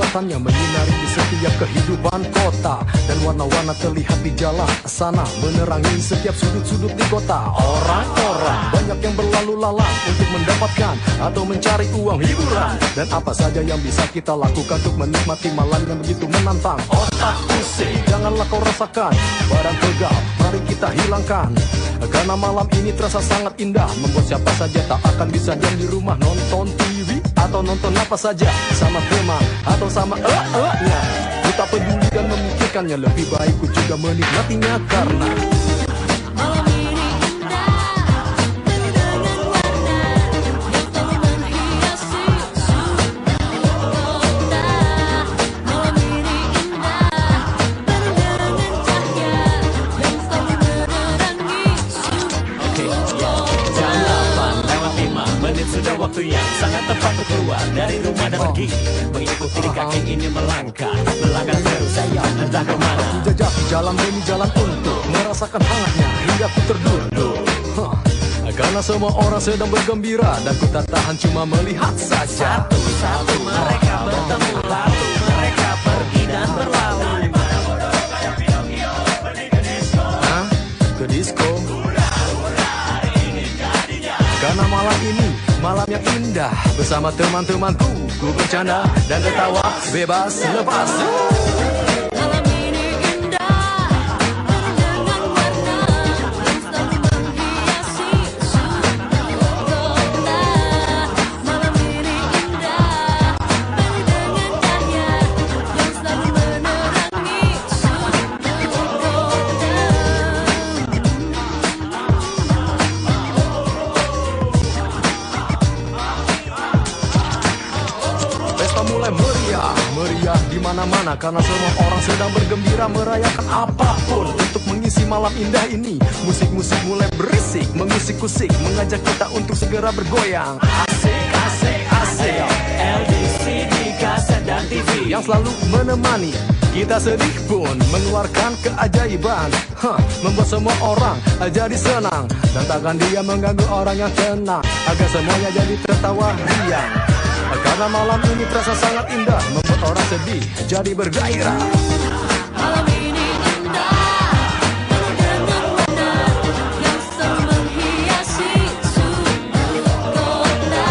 buatannya menyinari di setiap kehidupan kota, dan warna-warna terlihat di jalan sana menerangi setiap sudut-sudut di kota. Orang-orang banyak yang berlalu lalang untuk mendapatkan atau mencari uang hiburan, dan apa saja yang bisa kita lakukan untuk menikmati malam yang begitu menantang. Otak pusing, janganlah kau rasakan, badan pegal, mari kita hilangkan, karena malam ini terasa sangat indah, membuat siapa saja tak akan bisa diam di rumah nonton TV atau nonton apa saja sama teman atau sama nya. Ku tak peduli dan memikirkannya, lebih baik ku juga menikmatinya karena malam ini indah, penuh dengan warna yang selalu menghiasi kota. Malam ini indah, penuh dengan cahaya yang selalu menerangi Oke, ya. Jam 8:05 sudah waktunya sangat tepat untuk keluar dari rumah dan pergi mengikuti kaki ini melangkah terus saya entah kemana. jajah jalan demi jalan untuk merasakan hangatnya hingga ku terduduk. Karena semua orang sedang bergembira dan ku tak tahan cuma melihat saja. Satu-satu mereka bertemu, lalu mereka pergi dan berlalu. Hah? Ke disco? Karena malam ini malam yang indah, bersama teman-temanku ku bercanda dan tertawa bebas lepas. malam ini indah, penuh dengan warna yang selalu menghiasi kota. Malam ini indah, penuh dengan cahaya yang selalu menerangi kota. Pesta mulai meriah, meriah di mana-mana karena semua orang sedang bergembira merayakan apapun untuk mengisi malam indah ini. Musik-musik mulai berisik, mengusik-usik, mengajak kita untuk segera bergoyang. Asik, asik, asik. LDC di kaset dan TV Yang selalu menemani kita sedih pun mengeluarkan keajaiban, membuat semua orang jadi senang, dan takkan dia mengganggu orang yang tenang, agar semuanya jadi tertawa riang. Karena malam ini terasa sangat indah, membuat orang sedih jadi bergairah. Malam ini indah, penuh dengan warna yang selalu menghiasi kota.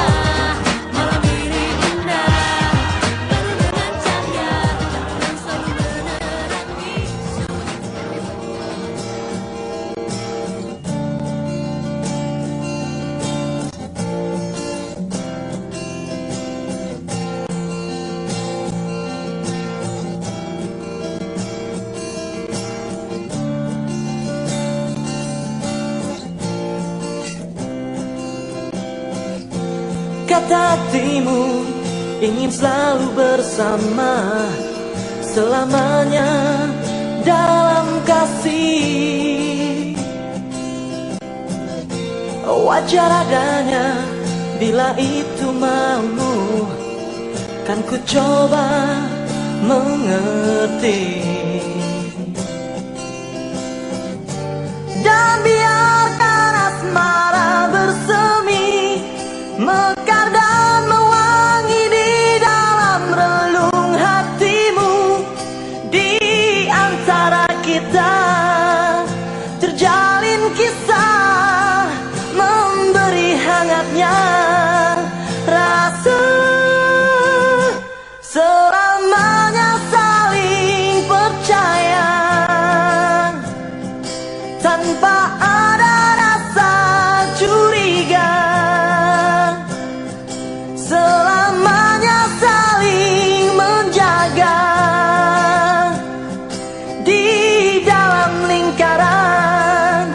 Malam ini indah, penuh dengan cahaya yang selalu menerangi Kata hatimu ingin selalu bersama selamanya dalam kasih. Wajar adanya bila itu maumu, kan ku coba mengerti. Dan biarkan asmara bersemi, mekar dan mewangi di dalam relung hatimu. Di antara kita terjalin kisah, memberi hangatnya rasa. Selamanya saling percaya tanpa ada rasa curiga. Selamanya saling menjaga di dalam lingkaran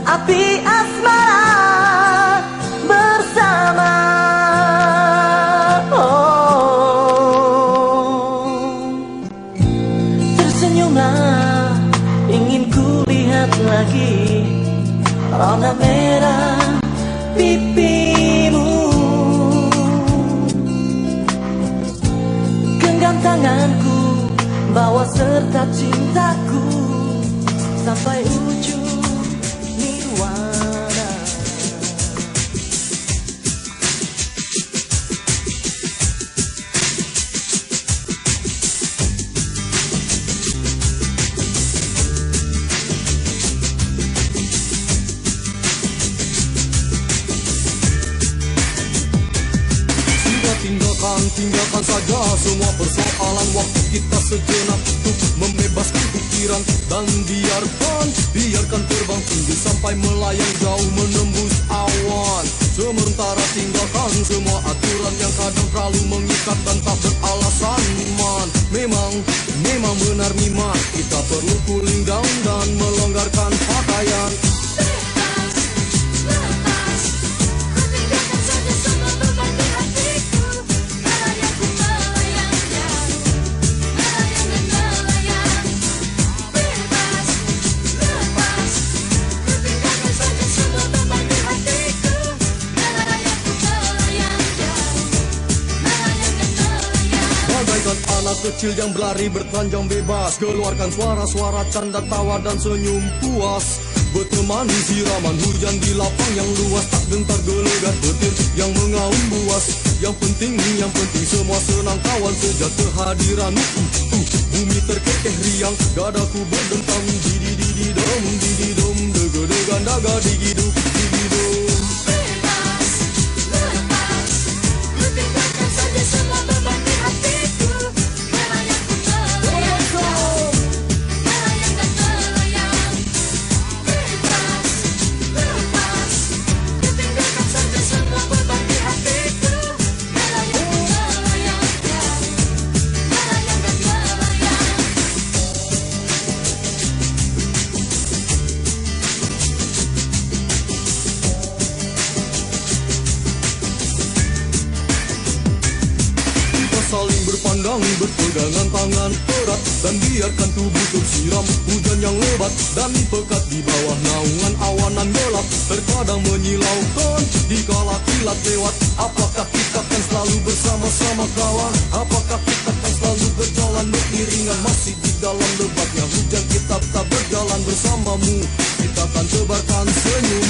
api asmara bersama. Tersenyumlah, ingin ku lihat lagi warna merah pipimu. Genggam tanganku, bawa serta cintaku sampai ujung nirwana. tinggalkan saja semua persoalan. Waktu kita sejenak untuk membebaskan pikiran. Dan biarkan terbang tinggi sampai melayang jauh menembus awan. Sementara tinggalkan semua aturan yang kadang terlalu mengikat dan tak beralasan. Man, memang benar Miman, kita perlu cooling down dan melonggarkan pakaian. Bagaikan anak kecil yang berlari bertelanjang bebas, keluarkan suara-suara canda tawa dan senyum puas. Bertemani siraman hujan di lapang yang luas, tak gentar gelegar petir yang mengaum buas. Yang penting semua senang kawan sejak kehadiran. Bumi terkekeh riang, dadaku berdentang. Didi dom, dega daga digiduk digiduk. Saling berpandang, berpegangan tangan erat, dan biarkan tubuh tersiram hujan yang lebat dan pekat di bawah naungan awanan gelap. Terkadang menyilaukan dikala kilat lewat. Apakah kita akan selalu bersama-sama kawan? Apakah kita akan selalu berjalan beriringan? Masih di dalam lebatnya hujan kita tak berjalan bersamamu. Kita akan tebarkan senyum.